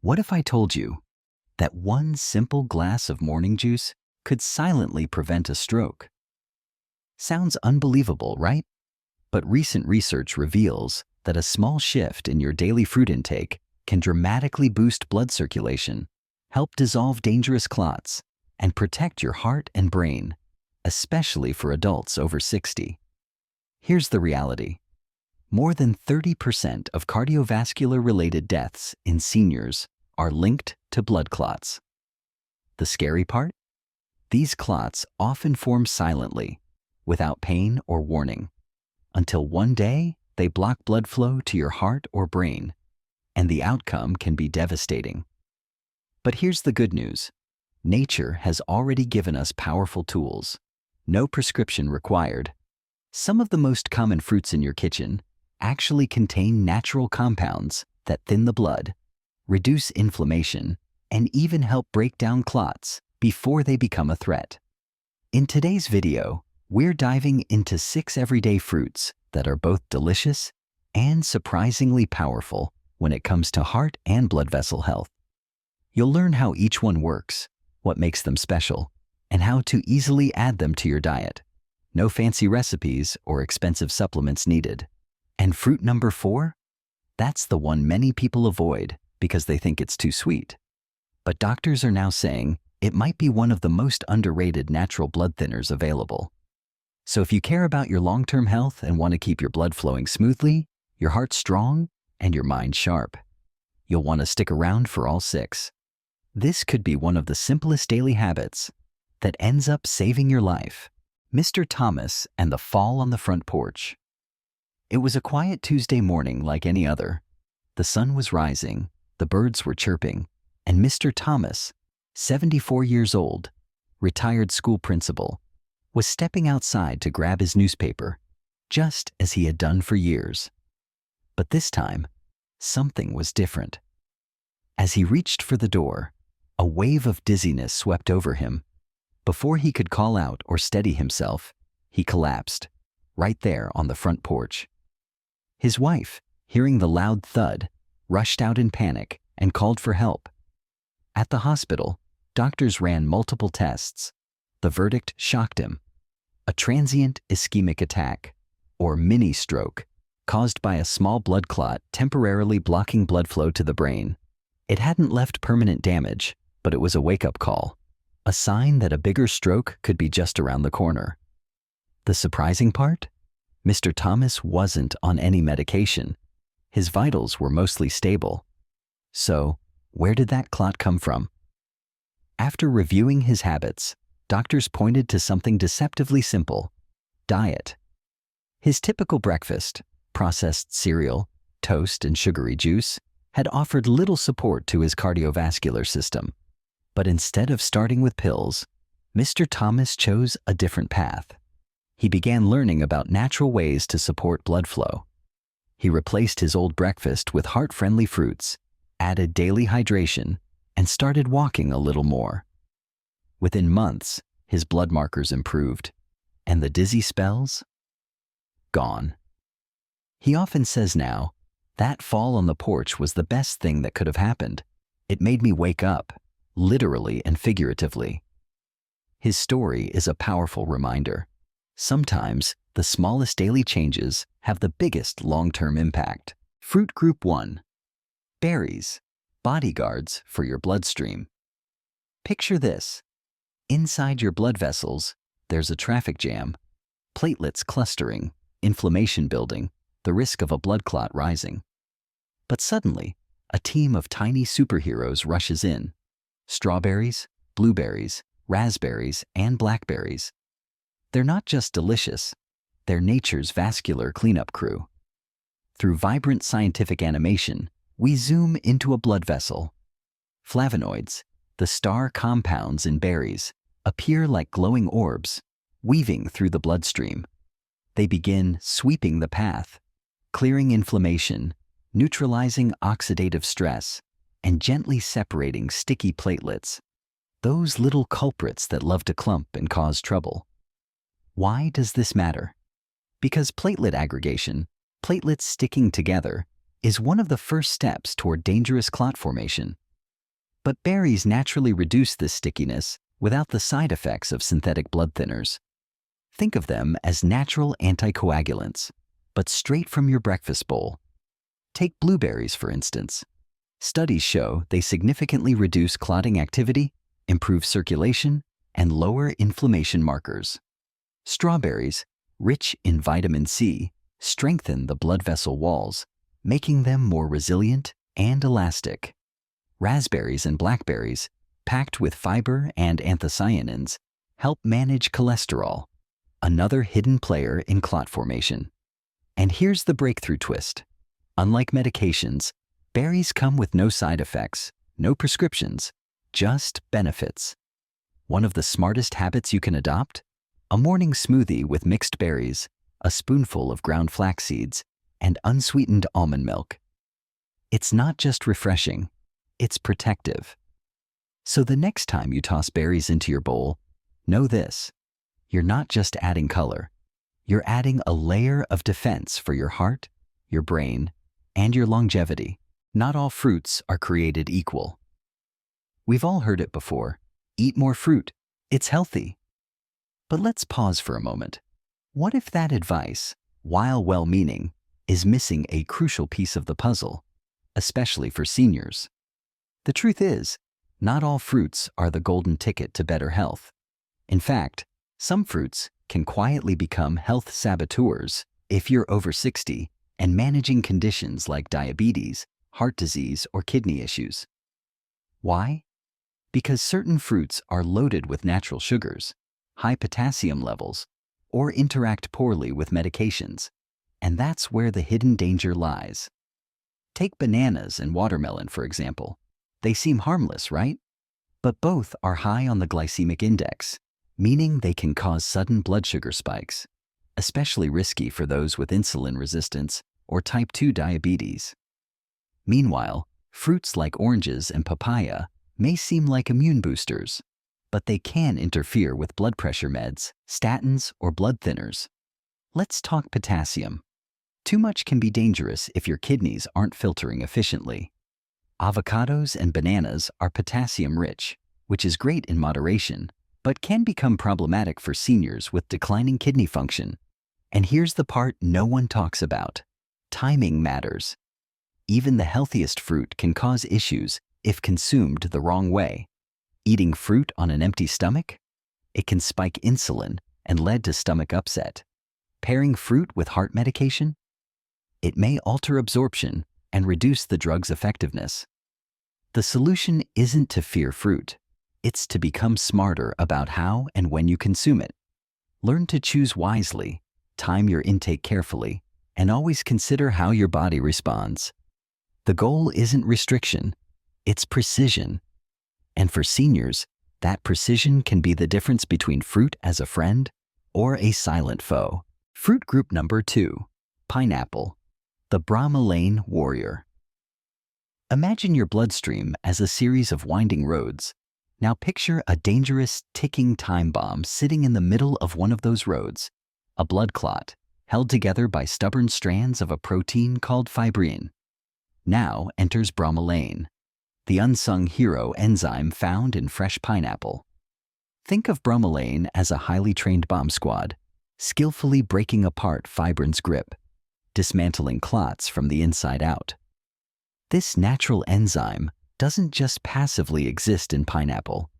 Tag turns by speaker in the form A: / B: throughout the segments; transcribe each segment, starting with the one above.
A: What if I told you that one simple glass of morning juice could silently prevent a stroke? Sounds unbelievable, right? But recent research reveals that a small shift in your daily fruit intake can dramatically boost blood circulation, help dissolve dangerous clots, and protect your heart and brain, especially for adults over 60. Here's the reality. More than 30% of cardiovascular-related deaths in seniors are linked to blood clots. The scary part? These clots often form silently, without pain or warning, until one day they block blood flow to your heart or brain, and the outcome can be devastating. But here's the good news. Nature has already given us powerful tools. No prescription required. Some of the most common fruits in your kitchen actually contain natural compounds that thin the blood, reduce inflammation, and even help break down clots before they become a threat. In today's video, we're diving into 6 everyday fruits that are both delicious and surprisingly powerful when it comes to heart and blood vessel health. You'll learn how each one works, what makes them special, and how to easily add them to your diet. No fancy recipes or expensive supplements needed. And fruit number 4? That's the one many people avoid because they think it's too sweet. But doctors are now saying it might be one of the most underrated natural blood thinners available. So if you care about your long-term health and want to keep your blood flowing smoothly, your heart strong, and your mind sharp, you'll want to stick around for all 6. This could be one of the simplest daily habits that ends up saving your life. Mr. Thomas and the fall on the front porch. It was a quiet Tuesday morning like any other. The sun was rising, the birds were chirping, and Mr. Thomas, 74 years old, retired school principal, was stepping outside to grab his newspaper, just as he had done for years. But this time, something was different. As he reached for the door, a wave of dizziness swept over him. Before he could call out or steady himself, he collapsed, right there on the front porch. His wife, hearing the loud thud, rushed out in panic and called for help. At the hospital, doctors ran multiple tests. The verdict shocked him. A transient ischemic attack, or mini stroke, caused by a small blood clot temporarily blocking blood flow to the brain. It hadn't left permanent damage, but it was a wake-up call. A sign that a bigger stroke could be just around the corner. The surprising part? Mr. Thomas wasn't on any medication. His vitals were mostly stable. So, where did that clot come from? After reviewing his habits, doctors pointed to something deceptively simple: diet. His typical breakfast, processed cereal, toast, and sugary juice, had offered little support to his cardiovascular system. But instead of starting with pills, Mr. Thomas chose a different path. He began learning about natural ways to support blood flow. He replaced his old breakfast with heart-friendly fruits, added daily hydration, and started walking a little more. Within months, his blood markers improved, and the dizzy spells? Gone. He often says now, that fall on the porch was the best thing that could have happened. It made me wake up, literally and figuratively. His story is a powerful reminder. Sometimes, the smallest daily changes have the biggest long-term impact. Fruit Group 1. Berries, bodyguards for your bloodstream. Picture this. Inside your blood vessels, there's a traffic jam, platelets clustering, inflammation building, the risk of a blood clot rising. But suddenly, a team of tiny superheroes rushes in. Strawberries, blueberries, raspberries, and blackberries. They're not just delicious, they're nature's vascular cleanup crew. Through vibrant scientific animation, we zoom into a blood vessel. Flavonoids, the star compounds in berries, appear like glowing orbs, weaving through the bloodstream. They begin sweeping the path, clearing inflammation, neutralizing oxidative stress, and gently separating sticky platelets, those little culprits that love to clump and cause trouble. Why does this matter? Because platelet aggregation, platelets sticking together, is one of the first steps toward dangerous clot formation. But berries naturally reduce this stickiness without the side effects of synthetic blood thinners. Think of them as natural anticoagulants, but straight from your breakfast bowl. Take blueberries, for instance. Studies show they significantly reduce clotting activity, improve circulation, and lower inflammation markers. Strawberries, rich in vitamin C, strengthen the blood vessel walls, making them more resilient and elastic. Raspberries and blackberries, packed with fiber and anthocyanins, help manage cholesterol, another hidden player in clot formation. And here's the breakthrough twist. Unlike medications, berries come with no side effects, no prescriptions, just benefits. One of the smartest habits you can adopt? A morning smoothie with mixed berries, a spoonful of ground flax seeds, and unsweetened almond milk. It's not just refreshing, it's protective. So the next time you toss berries into your bowl, know this: you're not just adding color, you're adding a layer of defense for your heart, your brain, and your longevity. Not all fruits are created equal. We've all heard it before: eat more fruit, it's healthy. But let's pause for a moment. What if that advice, while well-meaning, is missing a crucial piece of the puzzle, especially for seniors? The truth is, not all fruits are the golden ticket to better health. In fact, some fruits can quietly become health saboteurs if you're over 60 and managing conditions like diabetes, heart disease, or kidney issues. Why? Because certain fruits are loaded with natural sugars, high potassium levels, or interact poorly with medications, and that's where the hidden danger lies. Take bananas and watermelon, for example. They seem harmless, right? But both are high on the glycemic index, meaning they can cause sudden blood sugar spikes, especially risky for those with insulin resistance or type 2 diabetes. Meanwhile, fruits like oranges and papaya may seem like immune boosters, but they can interfere with blood pressure meds, statins, or blood thinners. Let's talk potassium. Too much can be dangerous if your kidneys aren't filtering efficiently. Avocados and bananas are potassium-rich, which is great in moderation, but can become problematic for seniors with declining kidney function. And here's the part no one talks about: timing matters. Even the healthiest fruit can cause issues if consumed the wrong way. Eating fruit on an empty stomach? It can spike insulin and lead to stomach upset. Pairing fruit with heart medication? It may alter absorption and reduce the drug's effectiveness. The solution isn't to fear fruit. It's to become smarter about how and when you consume it. Learn to choose wisely, time your intake carefully, and always consider how your body responds. The goal isn't restriction, it's precision. And for seniors, that precision can be the difference between fruit as a friend or a silent foe. Fruit group number 2, pineapple, the bromelain warrior. Imagine your bloodstream as a series of winding roads. Now picture a dangerous, ticking time bomb sitting in the middle of one of those roads, a blood clot, held together by stubborn strands of a protein called fibrin. Now enters bromelain, the unsung hero enzyme found in fresh pineapple. Think of bromelain as a highly trained bomb squad, skillfully breaking apart fibrin's grip, dismantling clots from the inside out. This natural enzyme doesn't just passively exist in pineapple.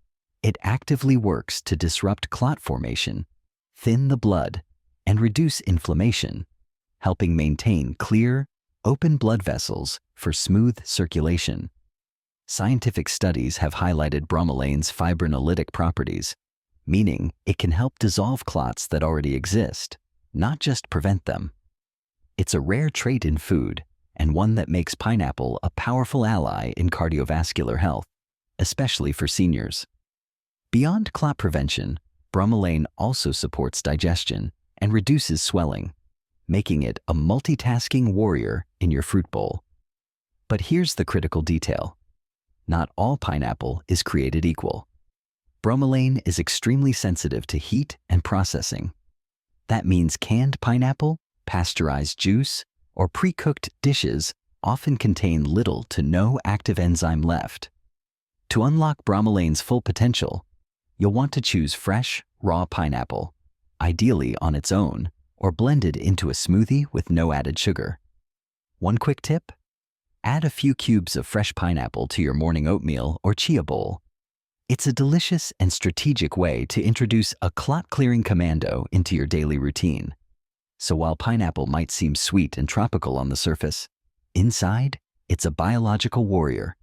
A: It actively works to disrupt clot formation, thin the blood, and reduce inflammation, helping maintain clear, open blood vessels for smooth circulation. Scientific studies have highlighted bromelain's fibrinolytic properties, meaning it can help dissolve clots that already exist, not just prevent them. It's a rare trait in food, and one that makes pineapple a powerful ally in cardiovascular health, especially for seniors. Beyond clot prevention, bromelain also supports digestion and reduces swelling, making it a multitasking warrior in your fruit bowl. But here's the critical detail. Not all pineapple is created equal. Bromelain is extremely sensitive to heat and processing. That means canned pineapple, pasteurized juice, or pre-cooked dishes often contain little to no active enzyme left. To unlock bromelaine's full potential, you'll want to choose fresh, raw pineapple, ideally on its own, or blended into a smoothie with no added sugar. One quick tip: add a few cubes of fresh pineapple to your morning oatmeal or chia bowl. It's a delicious and strategic way to introduce a clot-clearing commando into your daily routine. So while pineapple might seem sweet and tropical on the surface, inside, it's a biological warrior,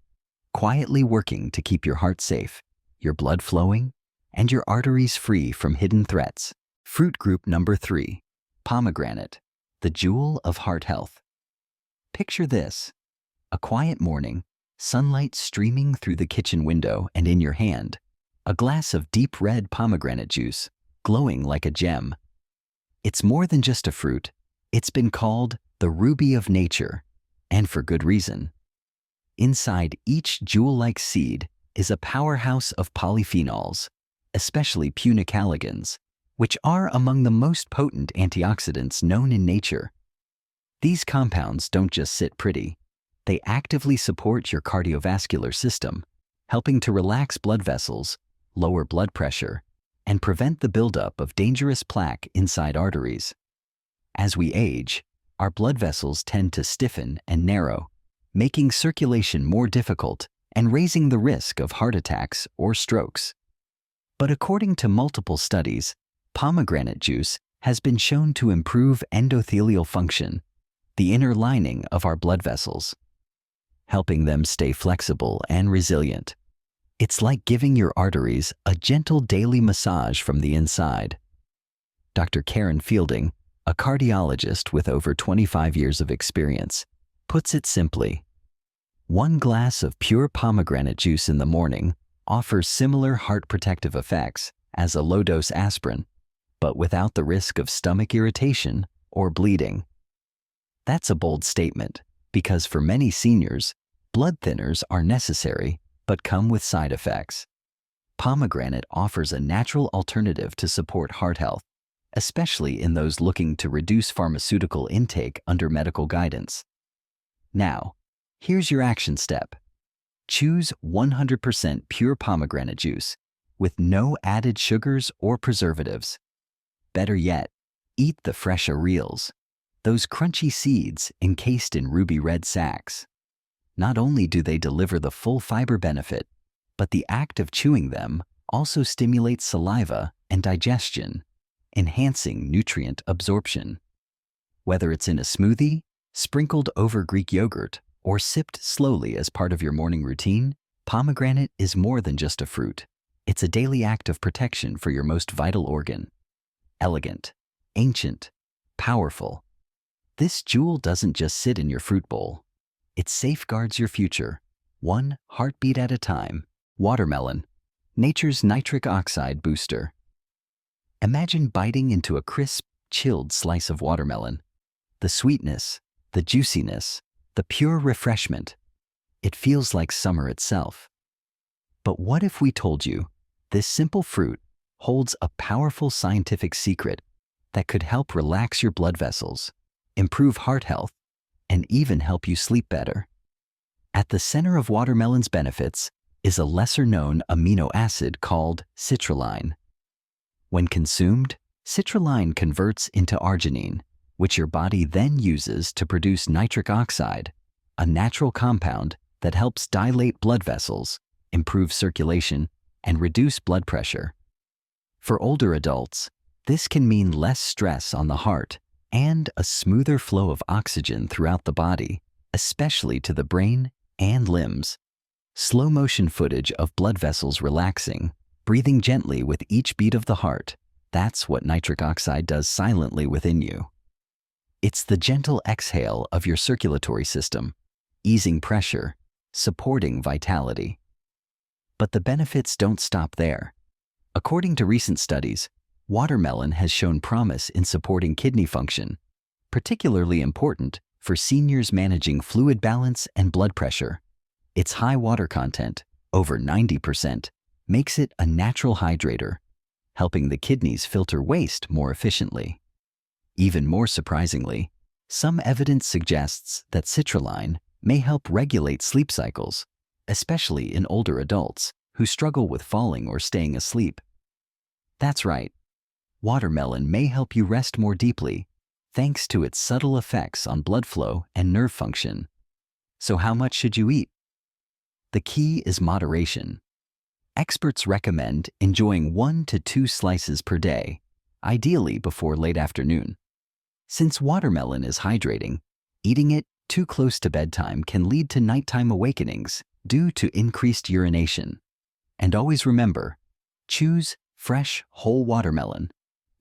A: quietly working to keep your heart safe, your blood flowing, and your arteries free from hidden threats. Fruit group number 3, pomegranate, the jewel of heart health. Picture this: a quiet morning, sunlight streaming through the kitchen window, and in your hand, a glass of deep red pomegranate juice, glowing like a gem. It's more than just a fruit. It's been called the ruby of nature, and for good reason. Inside each jewel-like seed is a powerhouse of polyphenols, especially punicalagins, which are among the most potent antioxidants known in nature. These compounds don't just sit pretty. They actively support your cardiovascular system, helping to relax blood vessels, lower blood pressure, and prevent the buildup of dangerous plaque inside arteries. As we age, our blood vessels tend to stiffen and narrow, making circulation more difficult and raising the risk of heart attacks or strokes. But according to multiple studies, pomegranate juice has been shown to improve endothelial function, the inner lining of our blood vessels, helping them stay flexible and resilient. It's like giving your arteries a gentle daily massage from the inside. Dr. Karen Fielding, a cardiologist with over 25 years of experience, puts it simply: one glass of pure pomegranate juice in the morning offers similar heart protective effects as a low-dose aspirin, but without the risk of stomach irritation or bleeding. That's a bold statement, because for many seniors, blood thinners are necessary but come with side effects. Pomegranate offers a natural alternative to support heart health, especially in those looking to reduce pharmaceutical intake under medical guidance. Now, here's your action step. Choose 100% pure pomegranate juice with no added sugars or preservatives. Better yet, eat the fresh areoles, those crunchy seeds encased in ruby red sacs. Not only do they deliver the full fiber benefit, but the act of chewing them also stimulates saliva and digestion, enhancing nutrient absorption. Whether it's in a smoothie, sprinkled over Greek yogurt, or sipped slowly as part of your morning routine, pomegranate is more than just a fruit. It's a daily act of protection for your most vital organ. Elegant, ancient, powerful. This jewel doesn't just sit in your fruit bowl. It safeguards your future, one heartbeat at a time. Watermelon, nature's nitric oxide booster. Imagine biting into a crisp, chilled slice of watermelon. The sweetness, the juiciness, the pure refreshment. It feels like summer itself. But what if we told you this simple fruit holds a powerful scientific secret that could help relax your blood vessels, improve heart health, and even help you sleep better? At the center of watermelon's benefits is a lesser-known amino acid called citrulline. When consumed, citrulline converts into arginine, which your body then uses to produce nitric oxide, a natural compound that helps dilate blood vessels, improve circulation, and reduce blood pressure. For older adults, this can mean less stress on the heart and a smoother flow of oxygen throughout the body, especially to the brain and limbs. Slow-motion footage of blood vessels relaxing, breathing gently with each beat of the heart. That's what nitric oxide does silently within you. It's the gentle exhale of your circulatory system, easing pressure, supporting vitality. But the benefits don't stop there. According to recent studies, watermelon has shown promise in supporting kidney function, particularly important for seniors managing fluid balance and blood pressure. Its high water content, over 90%, makes it a natural hydrator, helping the kidneys filter waste more efficiently. Even more surprisingly, some evidence suggests that citrulline may help regulate sleep cycles, especially in older adults who struggle with falling or staying asleep. That's right, watermelon may help you rest more deeply thanks to its subtle effects on blood flow and nerve function. So how much should you eat? The key is moderation. Experts recommend enjoying 1 to 2 slices per day, ideally before late afternoon. Since watermelon is hydrating, eating it too close to bedtime can lead to nighttime awakenings due to increased urination. And always remember, choose fresh, whole watermelon,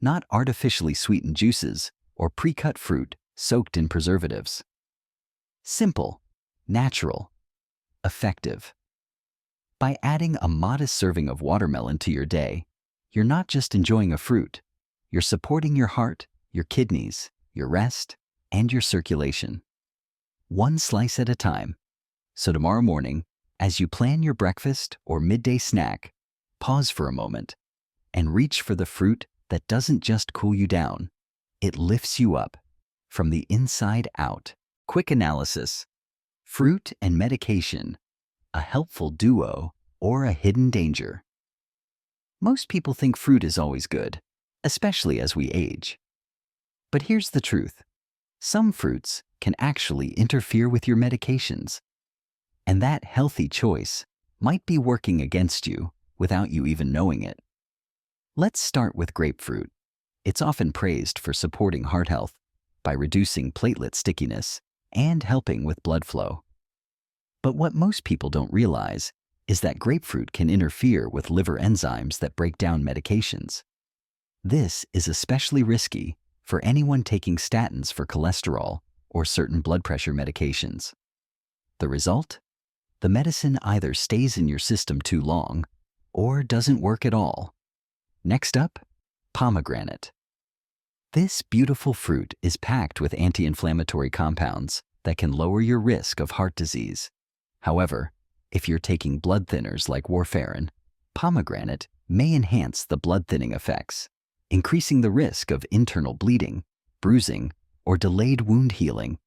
A: not artificially sweetened juices or pre-cut fruit soaked in preservatives. Simple, natural, effective. By adding a modest serving of watermelon to your day, you're not just enjoying a fruit, you're supporting your heart, your kidneys, your rest, and your circulation. 1 slice at a time. So tomorrow morning, as you plan your breakfast or midday snack, pause for a moment and reach for the fruit that doesn't just cool you down, it lifts you up from the inside out. Quick analysis. Fruit and medication, a helpful duo or a hidden danger? Most people think fruit is always good, especially as we age. But here's the truth. Some fruits can actually interfere with your medications. And that healthy choice might be working against you without you even knowing it. Let's start with grapefruit. It's often praised for supporting heart health by reducing platelet stickiness and helping with blood flow. But what most people don't realize is that grapefruit can interfere with liver enzymes that break down medications. This is especially risky for anyone taking statins for cholesterol or certain blood pressure medications. The result? The medicine either stays in your system too long or doesn't work at all. Next up, pomegranate. This beautiful fruit is packed with anti-inflammatory compounds that can lower your risk of heart disease. However, if you're taking blood thinners like warfarin, pomegranate may enhance the blood thinning effects, increasing the risk of internal bleeding, bruising, or delayed wound healing.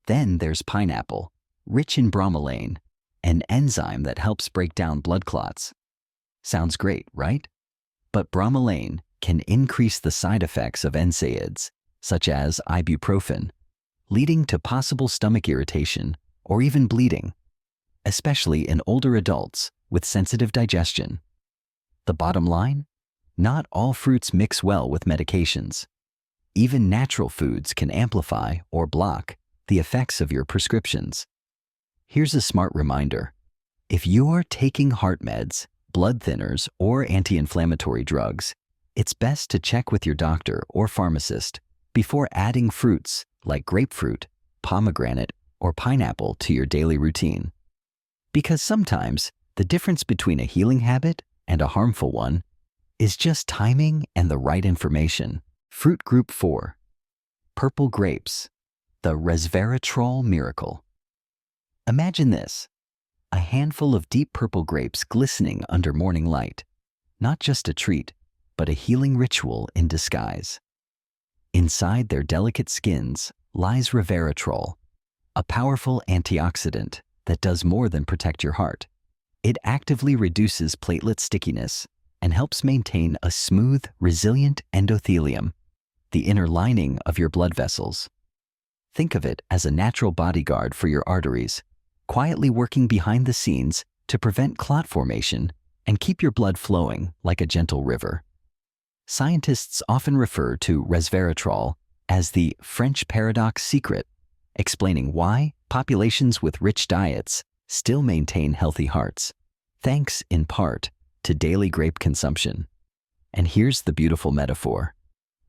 A: Then there's pineapple, rich in bromelain, an enzyme that helps break down blood clots. Sounds great, right? But bromelain can increase the side effects of NSAIDs, such as ibuprofen, leading to possible stomach irritation or even bleeding, especially in older adults with sensitive digestion. The bottom line? Not all fruits mix well with medications. Even natural foods can amplify or block the effects of your prescriptions. Here's a smart reminder. If you're taking heart meds, blood thinners, or anti-inflammatory drugs, it's best to check with your doctor or pharmacist before adding fruits like grapefruit, pomegranate, or pineapple to your daily routine. Because sometimes the difference between a healing habit and a harmful one is just timing and the right information. Fruit Group 4. Purple grapes. The resveratrol miracle. Imagine this. A handful of deep purple grapes glistening under morning light. Not just a treat, but a healing ritual in disguise. Inside their delicate skins lies resveratrol, a powerful antioxidant that does more than protect your heart. It actively reduces platelet stickiness and helps maintain a smooth, resilient endothelium, the inner lining of your blood vessels. Think of it as a natural bodyguard for your arteries, quietly working behind the scenes to prevent clot formation and keep your blood flowing like a gentle river. Scientists often refer to resveratrol as the French paradox secret, explaining why populations with rich diets still maintain healthy hearts, thanks in part to daily grape consumption. And here's the beautiful metaphor.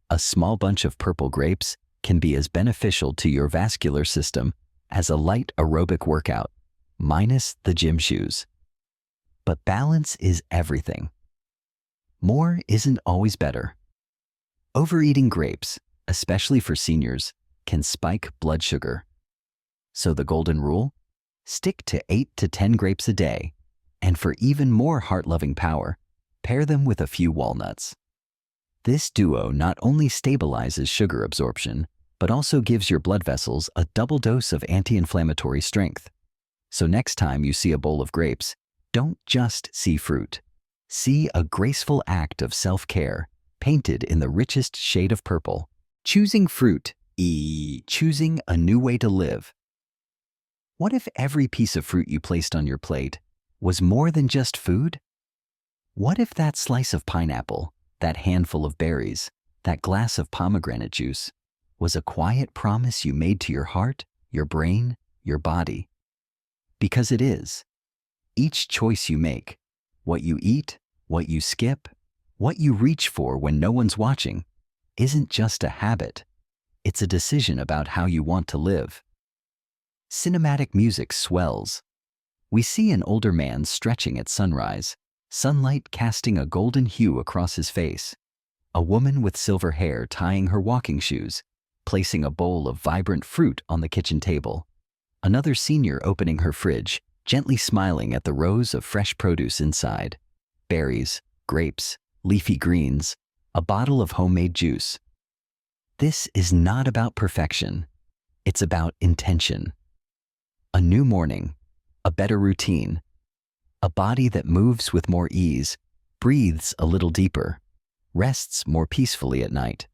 A: A small bunch of purple grapes can be as beneficial to your vascular system as a light aerobic workout, minus the gym shoes. But balance is everything. More isn't always better. Overeating grapes, especially for seniors, can spike blood sugar. So the golden rule? Stick to 8 to 10 grapes a day, and for even more heart-loving power, pair them with a few walnuts. This duo not only stabilizes sugar absorption, but also gives your blood vessels a double dose of anti-inflammatory strength. So next time you see a bowl of grapes, don't just see fruit. See a graceful act of self-care, painted in the richest shade of purple. Choosing fruit, choosing a new way to live. What if every piece of fruit you placed on your plate was more than just food? What if that slice of pineapple, that handful of berries, that glass of pomegranate juice was a quiet promise you made to your heart, your brain, your body? Because it is. Each choice you make, what you eat, what you skip, what you reach for when no one's watching, isn't just a habit. It's a decision about how you want to live. Cinematic music swells. We see an older man stretching at sunrise, sunlight casting a golden hue across his face. A woman with silver hair tying her walking shoes, placing a bowl of vibrant fruit on the kitchen table. Another senior opening her fridge, gently smiling at the rows of fresh produce inside. Berries, grapes, leafy greens, a bottle of homemade juice. This is not about perfection. It's about intention. A new morning, a better routine, a body that moves with more ease, breathes a little deeper, rests more peacefully at night.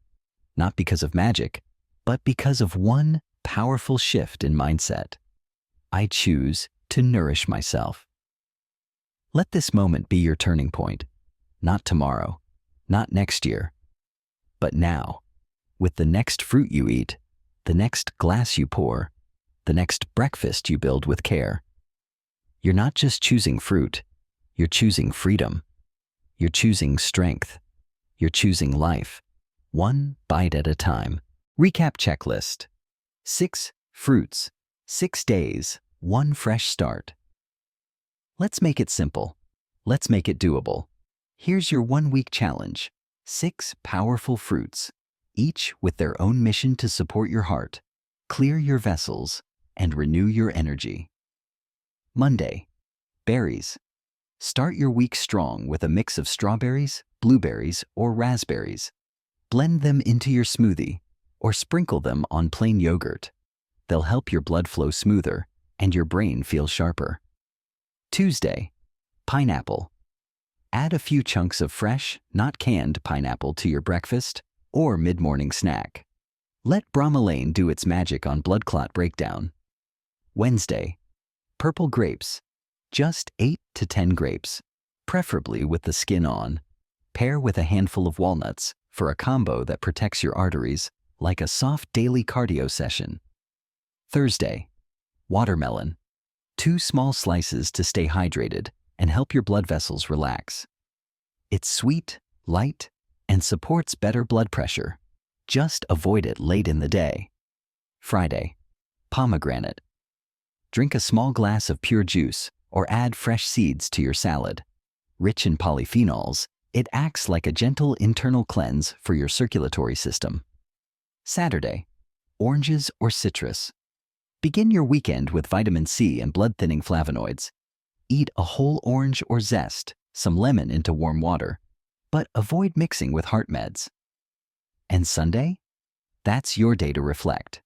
A: Not because of magic, but because of one powerful shift in mindset. I choose to nourish myself. Let this moment be your turning point. Not tomorrow, not next year, but now. With the next fruit you eat, the next glass you pour, the next breakfast you build with care. You're not just choosing fruit, you're choosing freedom. You're choosing strength. You're choosing life, one bite at a time. Recap checklist. 6 fruits, 6 days, 1 fresh start. Let's make it simple. Let's make it doable. Here's your 1-week challenge. 6 powerful fruits, each with their own mission to support your heart, clear your vessels, and renew your energy. Monday, berries. Start your week strong with a mix of strawberries, blueberries, or raspberries. Blend them into your smoothie or sprinkle them on plain yogurt. They'll help your blood flow smoother and your brain feel sharper. Tuesday, pineapple. Add a few chunks of fresh, not canned pineapple to your breakfast or mid-morning snack. Let bromelain do its magic on blood clot breakdown. Wednesday, purple grapes. Just 8 to 10 grapes, preferably with the skin on. Pair with a handful of walnuts for a combo that protects your arteries like a soft daily cardio session. Thursday, watermelon. 2 small slices to stay hydrated and help your blood vessels relax. It's sweet, light, and supports better blood pressure. Just avoid it late in the day. Friday, pomegranate. Drink a small glass of pure juice or add fresh seeds to your salad. Rich in polyphenols, it acts like a gentle internal cleanse for your circulatory system. Saturday, oranges or citrus. Begin your weekend with vitamin C and blood-thinning flavonoids. Eat a whole orange or zest, some lemon into warm water, but avoid mixing with heart meds. And Sunday? That's your day to reflect.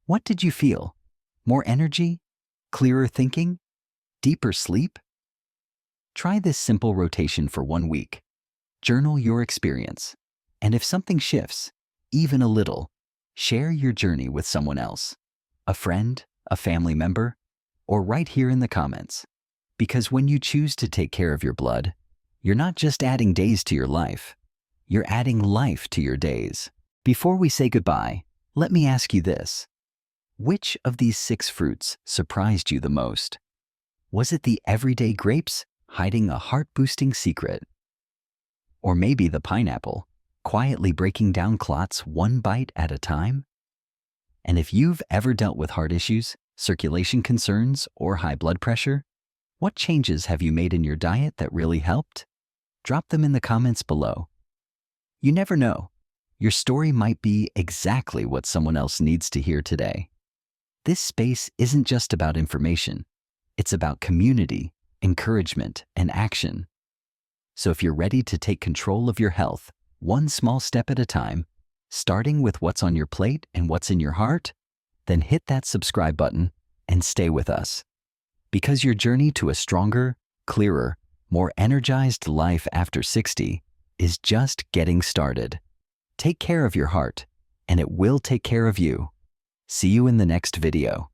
A: What did you feel? More energy? Clearer thinking? Deeper sleep? Try this simple rotation for 1 week. Journal your experience. And if something shifts, even a little, share your journey with someone else. A friend, a family member, or right here in the comments. Because when you choose to take care of your blood, you're not just adding days to your life, you're adding life to your days. Before we say goodbye, let me ask you this. Which of these 6 fruits surprised you the most? Was it the everyday grapes hiding a heart-boosting secret? Or maybe the pineapple, quietly breaking down clots 1 bite at a time? And if you've ever dealt with heart issues, circulation concerns, or high blood pressure, what changes have you made in your diet that really helped? Drop them in the comments below. You never know. Your story might be exactly what someone else needs to hear today. This space isn't just about information. It's about community, encouragement, and action. So if you're ready to take control of your health, 1 small step at a time, starting with what's on your plate and what's in your heart, then hit that subscribe button and stay with us. because your journey to a stronger, clearer, more energized life after 60 is just getting started. Take care of your heart, and it will take care of you. See you in the next video.